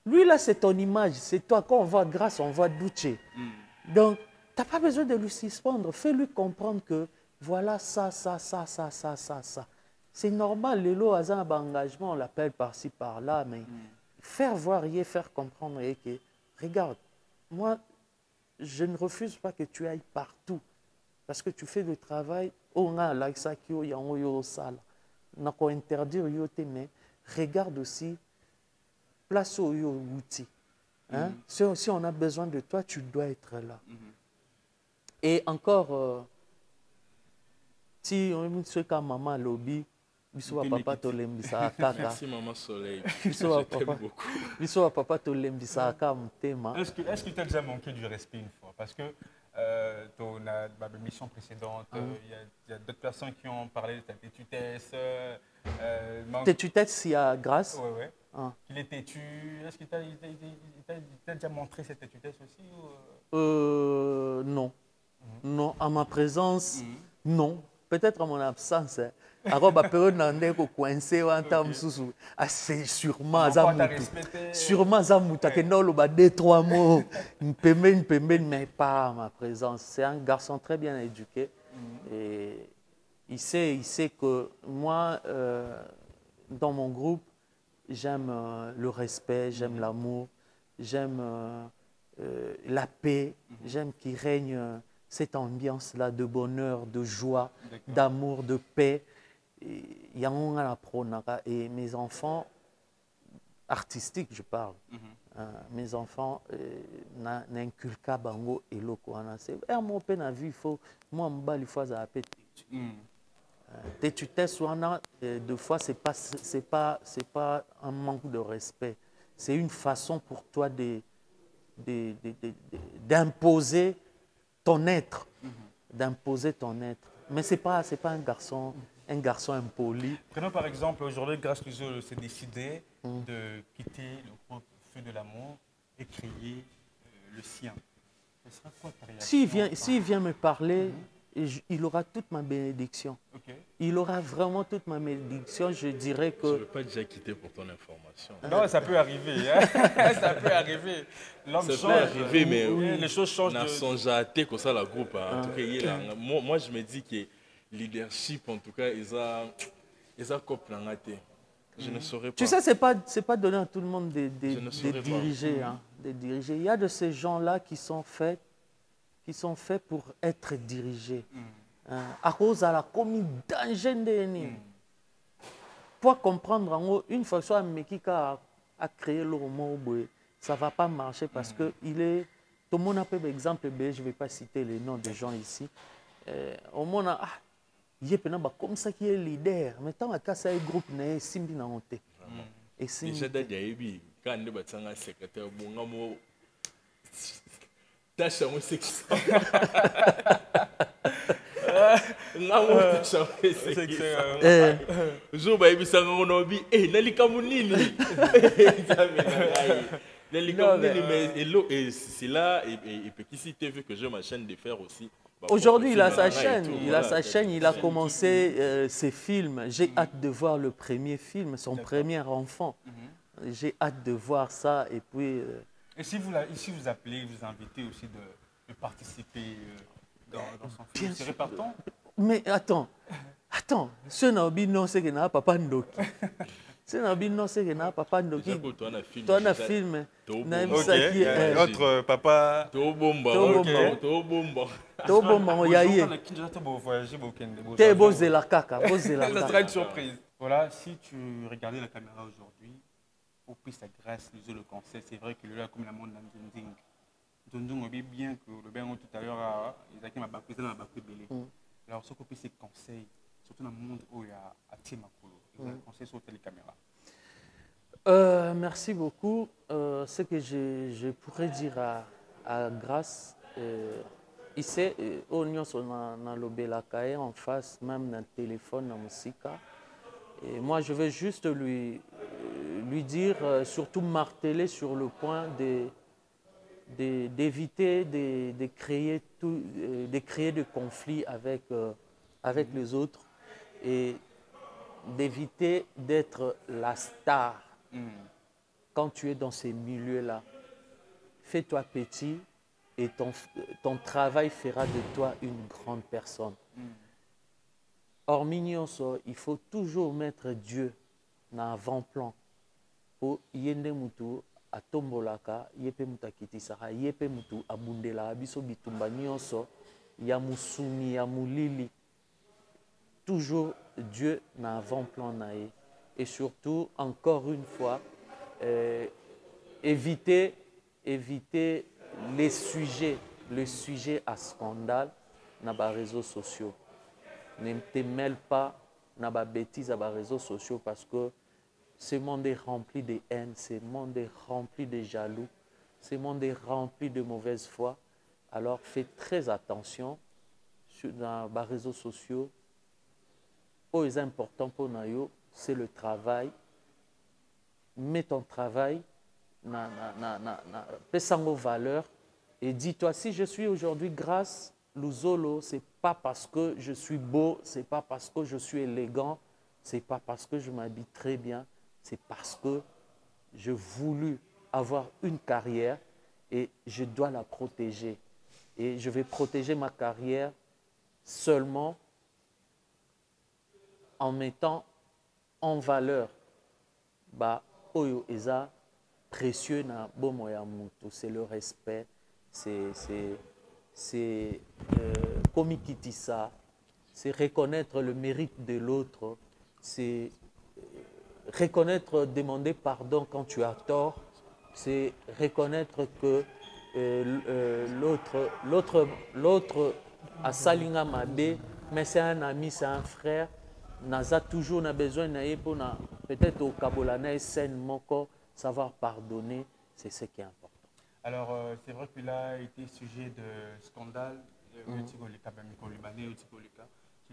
Lui là, c'est ton image, c'est toi. Quand on voit grâce, on voit doucher. Donc, tu n'as pas besoin de lui suspendre. Fais-lui comprendre que voilà ça. C'est normal, les lots à un engagement, on l'appelle par-ci, par-là, mais faire voir et faire comprendre que, regarde, moi, je ne refuse pas que tu ailles partout. Parce que tu fais le travail, on a là ça qui est en salle. On a quoi interdire mais regarde aussi, place au outil. Si on a besoin de toi, tu dois être là. Et encore, si on est comme maman lobby, papa tolembisa kaka. Merci maman Soleil. Papa tolembisa kaka. Est-ce que tu as déjà manqué du respect une fois? Parce que dans la mission précédente, il y a d'autres personnes qui ont parlé de ta tétutesse. Tétutesse, il y a grâce. Oui. Qu'il est têtu. Est-ce qu'il t'a déjà montré cette tétutesse aussi Non. Non, à ma présence, non. Peut-être à mon absence. Alors, la période où on est coincé, c'est sûrement ça mouta que non, le 2-3 mots, mais pas à ma présence. C'est un garçon très bien éduqué et il sait que moi, dans mon groupe, j'aime le respect, j'aime l'amour, j'aime la paix, j'aime qu'il règne cette ambiance-là de bonheur, de joie, d'amour, de paix. Et mes enfants, artistiques, je parle, mes enfants n'inculquent bango et loko. C'est mon peine à vue, il faut, moi, il faut appeler tétutesse, deux fois, c'est pas un manque de respect. C'est une façon pour toi d'imposer ton être. D'imposer ton être. Mais ce n'est pas un garçon impoli. Prenons par exemple, aujourd'hui, Grâce Luzo s'est décidé de quitter le groupe Feu de l'amour et créer le sien. Ce sera quoi ta réaction? S'il vient me parler, il aura toute ma bénédiction. Il aura vraiment toute ma bénédiction. Je dirais que... Je ne veux pas déjà quitter pour ton information. Non, ça peut arriver. Hein? Ça peut arriver. Ça peut arriver, mais les choses changent. On a songé à te comme ça, la groupe. En tout cas, moi, je me dis que leadership, en tout cas, ils ont copié. Je ne saurais pas. Tu sais, c'est pas donné à tout le monde de diriger. De diriger. Il y a de ces gens-là qui sont faits pour être dirigés. À cause de la commune danger. Pour comprendre, une fois que Mekika a créé le roman, ça ne va pas marcher parce que il est... Tout le monde a peu d'exemples, je ne vais pas citer les noms des gens ici. Au monde a... Il y a comme ça qui est leader. Mais tant que ça est groupe, c'est simbi na honte. Et déjà d'ailleurs, quand on est un secrétaire, bon, tâche à moi sexe. Jour ba ibisa ngono bi nalika munini. Et c'est là et petit si tu veux que j'ai ma chaîne de faire aussi. Aujourd'hui, il a sa chaîne. Il a commencé ses films. J'ai hâte de voir le premier film, son premier enfant. J'ai hâte de voir ça. Et puis. Et si vous appelez, vous invitez aussi de participer dans son film. C'est répartant. Mais attends, ce Naobi non, c'est que n'a papa Ndoki. Ce Naobi non, c'est que n'a papa Ndoki. Toi, na film. Autre papa. Tobomba. T'es beau la caca. Ça sera une surprise. Voilà, si tu regardais la caméra aujourd'hui, au plus sa grâce, le conseil, c'est vrai qu'il est là comme la monde dans Zunding. Zunding oublie bien que le bien tout à l'heure, ils ont qui m'a bakri belé. Alors, ce qu'on peut c'est conseil, surtout dans le monde où il y a Timakolo, ils ont conseil sur les caméras. Merci beaucoup. Ce que je pourrais dire à Grâce, ici, on a le en face, même dans le téléphone, dans la musique. Et moi, je vais juste lui dire, surtout marteler sur le point d'éviter de créer de conflits avec les autres et d'éviter d'être la star. Quand tu es dans ces milieux-là, fais-toi petit et ton travail fera de toi une grande personne. Hormis nyonso, il faut toujours mettre Dieu dans l'avant-plan pour yende mutu atombolaka yepe mutakitisaka yepe mutu abundela biso bitumba nyonso ya musuni ya mulili. Toujours Dieu dans l'avant-plan nae. Et surtout, encore une fois, éviter les sujets à scandale dans les réseaux sociaux. Ne te mêle pas dans les bêtises à les réseaux sociaux parce que ce monde est rempli de haine, ce monde est rempli de jaloux, ce monde est rempli de mauvaise foi. Alors fais très attention dans les réseaux sociaux. Ce qui est important pour nous, c'est le travail. Mets ton travail, fais ça en valeur et dis-toi, si je suis aujourd'hui Grâce Luzolo, ce n'est pas parce que je suis beau, ce n'est pas parce que je suis élégant, ce n'est pas parce que je m'habille très bien, c'est parce que j'ai voulu avoir une carrière et je dois la protéger. Et je vais protéger ma carrière seulement en mettant en valeur oyo eza précieux na bomo ya mutu, c'est le respect, c'est komikitisa, c'est reconnaître le mérite de l'autre, c'est reconnaître, demander pardon quand tu as tort, c'est reconnaître que l'autre a salinga mabe, mais c'est un ami, c'est un frère. Naza toujours na besoin pour peut-être au Kabolana et scène moko savoir pardonner, c'est ce qui est important. Alors c'est vrai qu'il a été sujet de scandale sur les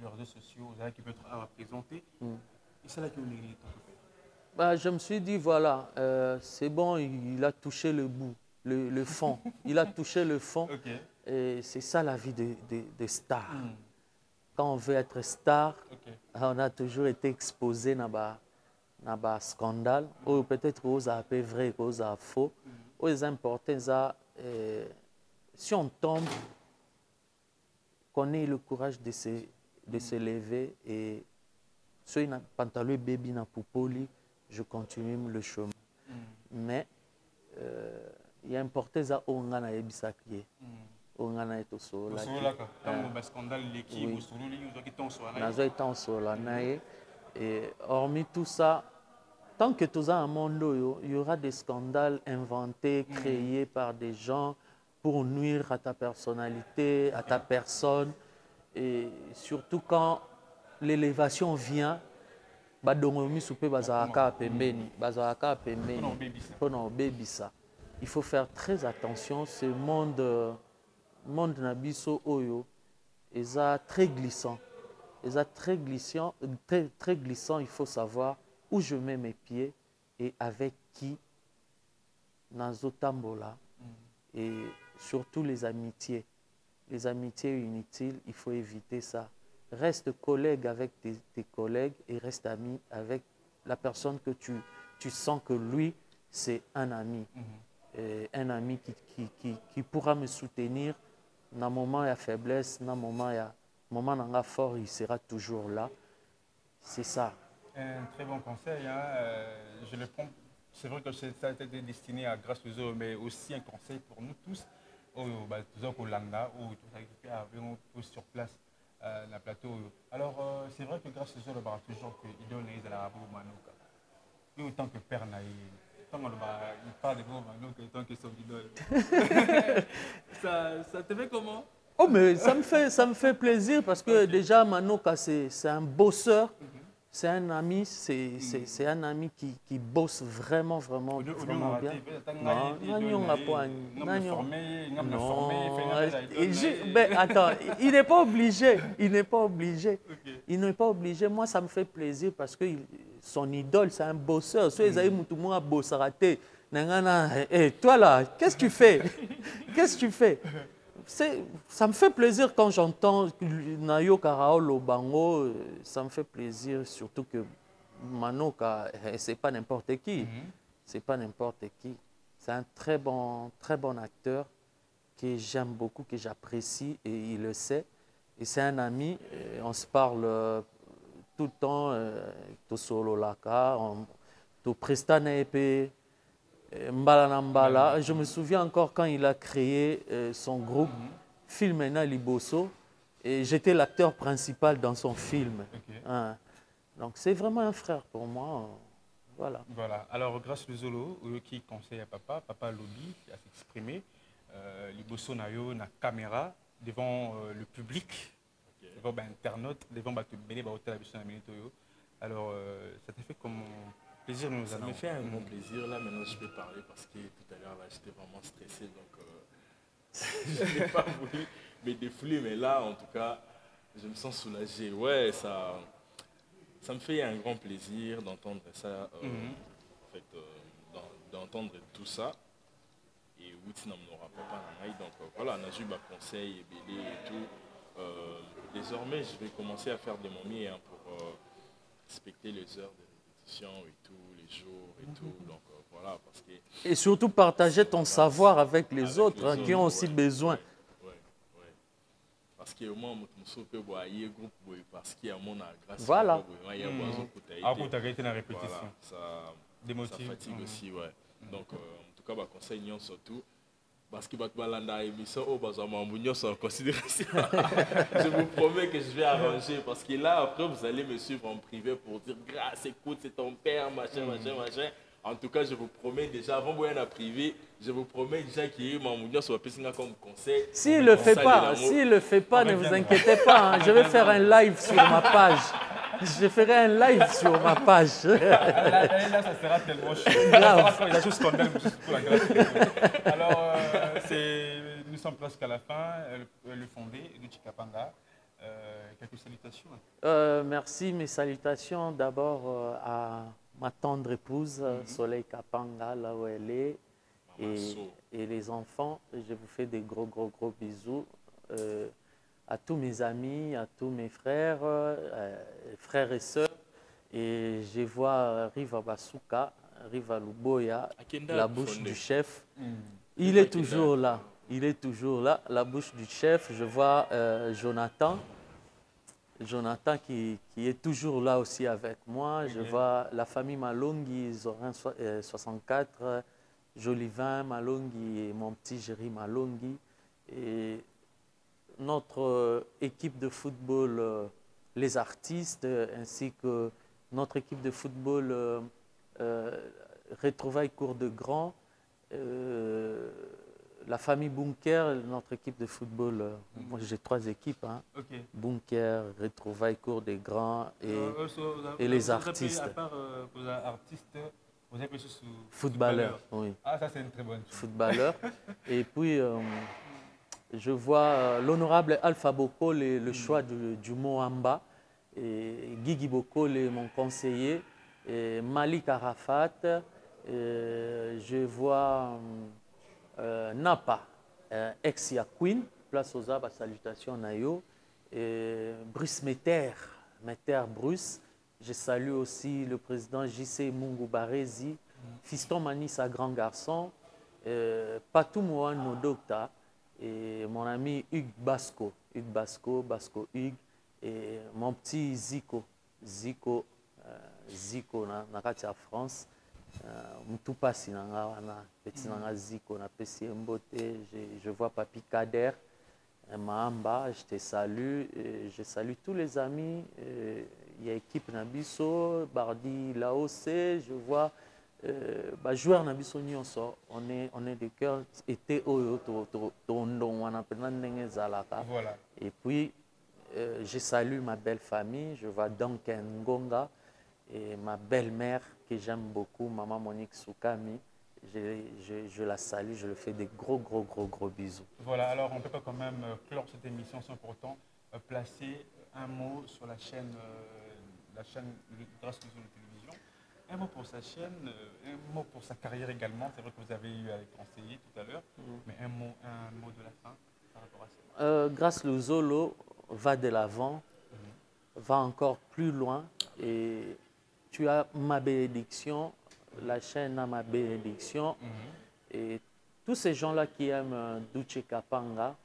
réseaux sociaux qui peut être représenté. Et c'est là qu'il est. Je me suis dit voilà, c'est bon, il a touché le bout, le fond. Il a touché le fond. Okay. Et c'est ça la vie de star. Quand on veut être star, on a toujours été exposé dans un scandale, ou peut-être aux appels vrai, aux faux. Aux importants, si on tombe, qu'on ait le courage de se lever et si on a pantalon baby na poupoli, je continue le chemin. Mais il y a important ça on a ebisaklié. On a été au et hormis tout ça, tant que tout ça un monde, il y aura des scandales inventés, créés par des gens pour nuire à ta personnalité, à ta personne. Et surtout quand l'élévation vient, il faut faire très attention. Ce monde nabiso oyo est très glissant. Très glissant. Il faut savoir où je mets mes pieds et avec qui nazotambola. Et surtout les amitiés. Les amitiés inutiles, il faut éviter ça. Reste collègue avec tes collègues et reste ami avec la personne que tu sens que lui, c'est un ami. Un ami qui pourra me soutenir Dans moment il y a faiblesse, dans moment il y a moment nanga fort, il sera toujours là. C'est ça. Un très bon conseil, hein. Je le prends. C'est vrai que ça a été destiné à Grâce aux autres, mais aussi un conseil pour nous tous. Au Langa, ou tout ça qui arrive sur place dans le plateau. Alors, c'est vrai que Grâce aux autres, il toujours qu'il donne les Arabes au Manouka. Et autant que Père Naï, tant qu'il parle de vous Manouka, tant que son idole. Ça te fait comment? Oh, mais ça me fait plaisir parce que déjà, Manouka, c'est un bosseur. C'est un ami, c'est un ami qui bosse vraiment bien. Attends, il n'est pas obligé. Il n'est pas obligé. Il n'est pas obligé. Moi, ça me fait plaisir parce que son idole, c'est un bosseur. Si vous avez un bosseur raté, toi là, qu'est-ce que tu fais? Qu'est-ce que tu fais? Ça me fait plaisir quand j'entends Nayo Karao Lobango, ça me fait plaisir, surtout que Manoka, c'est pas n'importe qui. C'est pas n'importe qui. C'est un très bon acteur que j'aime beaucoup, que j'apprécie et il le sait. Et c'est un ami, on se parle tout le temps, to solo laka, to prestana épée. Mbala Nambala. Je me souviens encore quand il a créé son groupe Filmena Liboso et j'étais l'acteur principal dans son film. Hein. Donc c'est vraiment un frère pour moi. Voilà. Voilà. Alors grâce au Zolo, qui conseille à Papa Lobby à s'exprimer, Liboso Nayo na caméra devant le public, devant l'internaute, devant alors ça te fait comme plaisir de nous Ça me fait un grand plaisir. Là, maintenant, je peux parler parce que tout à l'heure, j'étais vraiment stressé. Donc, je n'ai pas voulu me défouler. Mais là, en tout cas, je me sens soulagé. Ouais, ça me fait un grand plaisir d'entendre ça. En fait, d'entendre tout ça. Et Witz n'aura pas donc voilà, on a eu ma conseil, BD et tout. Désormais, je vais commencer à faire de mon mieux pour respecter les heures de et tout, les jours et tout. Donc voilà, parce que... Et surtout partager ton savoir avec les autres qui ont aussi besoin. Ouais. Parce qu'au moins, je peux voir un groupe parce qu'il y a mon grâce. Voilà. Il y a tu as été dans la répétition. Voilà, ça fatigue aussi, ouais. Donc, en tout cas, ma conseil, surtout. Parce que l'émission en considération. Je vous promets que je vais arranger. Parce que là, après, vous allez me suivre en privé pour dire grâce, écoute, c'est ton père, machin. En tout cas, je vous promets déjà, avant de voir en privé, je vous promets déjà qu'il y a eu Mamounion sur la comme conseil. S'il ne le fait pas, ne vous inquiétez pas. Hein, je vais faire un live sur ma page. Je ferai un live sur ma page. Là, ça sera tellement chaud. Il a juste scandale pour la grâce. Alors, nous sommes presque à la fin. Le fondé de Chikapanga. Quelques salutations. Merci, mes salutations d'abord à ma tendre épouse, Soleil Kapanga, là où elle est. Et les enfants, je vous fais des gros bisous. À tous mes amis, à tous mes frères, frères et sœurs. Et je vois Riva Basuka, Riva Luboya, la bouche du chef. Il est toujours là. Il est toujours là, la bouche du chef. Je vois Jonathan qui est toujours là aussi avec moi. Je vois la famille Malongi, Zorin 64, Jolivin Malongi et mon petit Jerry Malongi. Et notre équipe de football, les artistes, ainsi que notre équipe de football Retrouvailles Cour de Grand, la famille Bunker, notre équipe de football, moi j'ai 3 équipes, hein. Bunker, Retrouvailles Cour des Grands et les artistes. À part vos artistes, vous avez plus sous footballeur, oui. Ah, ça c'est une très bonne chose. Footballeur. Et puis, je vois l'honorable Alpha Bokol et le choix du mot Amba, et Guigui Bokol est mon conseiller, et Malik Arafat, je vois Napa, ex-Ya Queen, place aux arbres, salutations Nayo, et Bruce Meter Bruce. Je salue aussi le président JC Mungu Barezi, Fiston Manissa, grand garçon, Patou Mohan Nodokta, et mon ami Hugues Basco, Basco Hugues, et mon petit Zico, Zico na kati ya France. Tout passe petit Zico, na pesi mbote. Je vois Papi Kader, Mahamba, je te salue, je salue tous les amis. Il y a équipe Nabiso, Bardi Laos, je vois joueur Nabiso Nyonso, on est de cœur, été Oyo, voilà. Et puis je salue ma belle famille, je vois Duncan Ngonga et ma belle-mère que j'aime beaucoup, maman Monique Soukami. Je la salue, je lui fais des gros bisous. Voilà, alors on ne peut pas quand même clore cette émission sans pourtant placer un mot sur la chaîne Grâce Luzolo Télévision. Un mot pour sa chaîne, un mot pour sa carrière également. C'est vrai que vous avez eu à les conseiller tout à l'heure, mais un mot de la fin par rapport à ça. Grâce Luzolo va de l'avant, va encore plus loin et tu as ma bénédiction, la chaîne a ma bénédiction et tous ces gens-là qui aiment Duce Kapanga,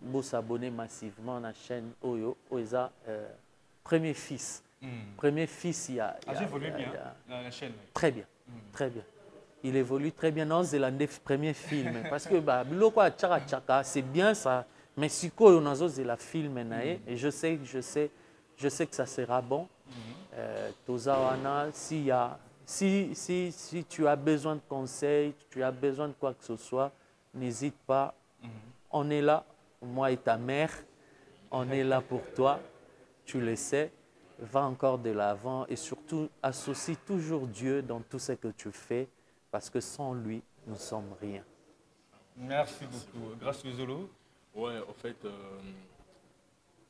vous s'abonner massivement à la chaîne Oyo, Oeza, premier fils. Premier fils, il y a... Ah, j'évolue bien, la chaîne. Très bien, très bien. Il évolue très bien. Non, c'est le premier film. Parce que, c'est bien ça. Mais si on a la film, et je sais que ça sera bon. Tozawana, si tu as besoin de conseils, tu as besoin de quoi que ce soit, n'hésite pas. On est là, moi et ta mère, on est là pour toi, tu le sais. Va encore de l'avant et surtout associe toujours Dieu dans tout ce que tu fais parce que sans lui, nous ne sommes rien. Merci beaucoup. Grâce Luzolo. Ouais, en fait,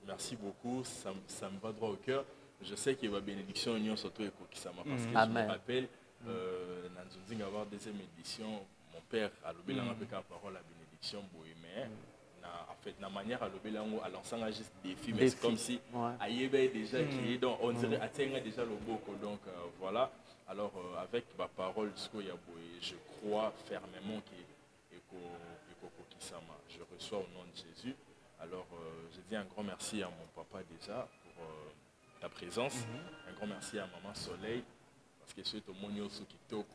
merci beaucoup. Ça me va droit au cœur. Je sais qu'il y a une bénédiction union surtout et Kokisama parce que je me rappelle, dans une deuxième édition, mon père a levé la parole à bénédiction Bohémé. En fait, la manière à lever à l'ensemble juste des films, c'est comme si Aïebe déjà créé, donc on dirait atteindre déjà le beau. Donc voilà. Alors avec ma parole, je crois fermement que Kokisama, je reçois au nom de Jésus. Alors je dis un grand merci à mon papa déjà pour ta présence. Un grand merci à Maman Soleil parce que c'est au monde qui toque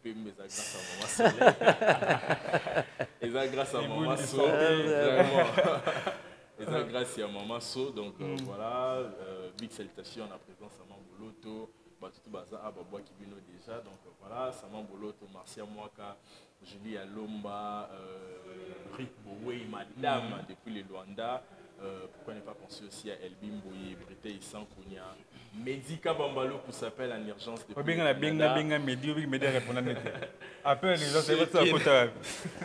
mais grâce à Maman Soleil. Et ça grâce à Maman So. Et ça grâce à Maman So. Donc voilà, big salutation à la présence de Mamboloto, Batutu Baza Ababwa Kibino déjà. Donc voilà, Saman Boloto, Marcia Mwaka, Julie Alomba, Rick Boué, Madame depuis le Luanda. Pourquoi ne pas penser aussi à Elbim Bouye, Brité Issan Kounia, Médica Bambalo pour s'appeler en urgence depuis le Canada.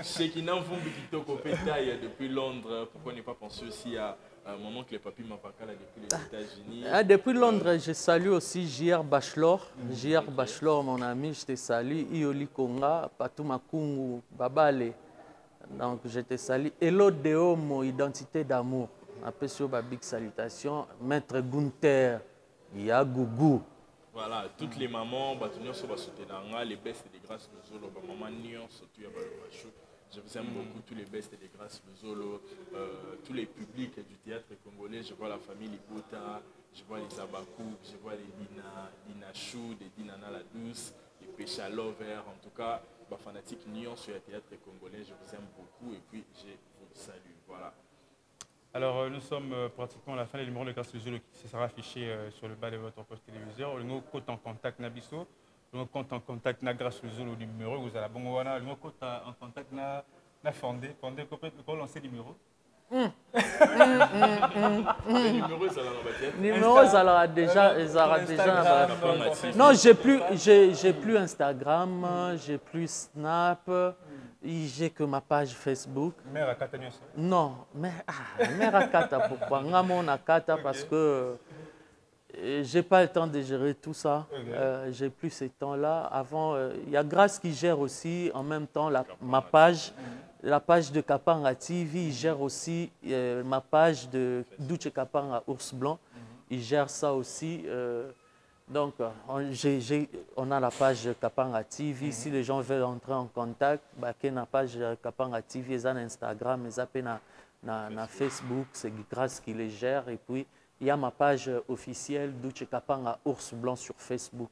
Chez qui n'en font depuis Londres, pourquoi ne pas penser aussi à un moment que les papis Mapakala depuis les États-Unis. Depuis Londres, je salue aussi J.R. Bachelor. J.R. Bachelor, mon ami, je te salue. Ioli Konga, Patou Makungu, Babale. Donc je te salue. Hello Deomo, identité d'amour. Après sur ma big salutation, Maître Gunther, Yagougou. Voilà, toutes les mamans, les bestes et des grâces de Zolo, maman Nyon, surtout je vous aime beaucoup, tous les bestes et des grâces de Zolo, tous les publics du théâtre congolais. Je vois la famille Libota, je vois les Abakou, je vois les Dina Chou, les Dinana la Douce, les Pécha Lover, en tout cas, ma fanatique Nyon sur le théâtre congolais. Je vous aime beaucoup et puis je vous salue. Voilà. Alors, nous sommes pratiquement à la fin des numéros de Grâce Luzolo qui sera affiché sur le bas de votre poste téléviseur. Le compte en contact Nabiso, le compte en contact na Grâce Luzolo numéro, vous allez bongoana, le compte en contact na Fondé, pour lancer le numéro. Les numéros, ça va numéro, ça aura déjà. Non, j'ai plus Instagram, j'ai plus Snap. J'ai que ma page Facebook. Mère Akata Nyonso. Non, Mère Akata, pourquoi? Ngamon Akata parce que j'ai pas le temps de gérer tout ça. Okay. J'ai plus ce temps-là. Avant, il y a Grâce qui gère aussi en même temps ma page. La page de Kapanga TV, il gère aussi ma page de Duce Kapanga Ours Blanc. Il gère ça aussi. Donc, on a la page Kapanga TV. Si les gens veulent entrer en contact, il y a la page Kapanga TV, ils ont Instagram, ils ont Facebook, c'est grâce qui les gère. Et puis, il y a ma page officielle d'Uche Kapanga Ours Blanc sur Facebook.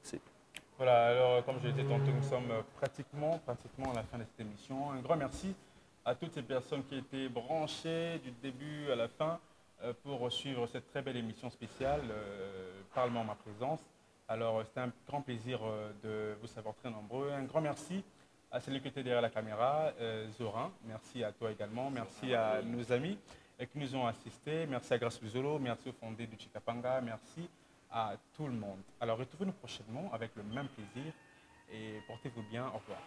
Voilà, alors comme je l'ai dit tantôt, nous sommes pratiquement à la fin de cette émission. Un grand merci à toutes ces personnes qui étaient branchées du début à la fin pour suivre cette très belle émission spéciale, Parlement ma présence. Alors, c'était un grand plaisir de vous savoir très nombreux. Un grand merci à celui qui était derrière la caméra, Zorin. Merci à toi également. Merci à nos amis qui nous ont assistés. Merci à Grace Luzolo. Merci au fondé du Chikapanga. Merci à tout le monde. Alors, retrouvez-nous prochainement avec le même plaisir et portez-vous bien. Au revoir.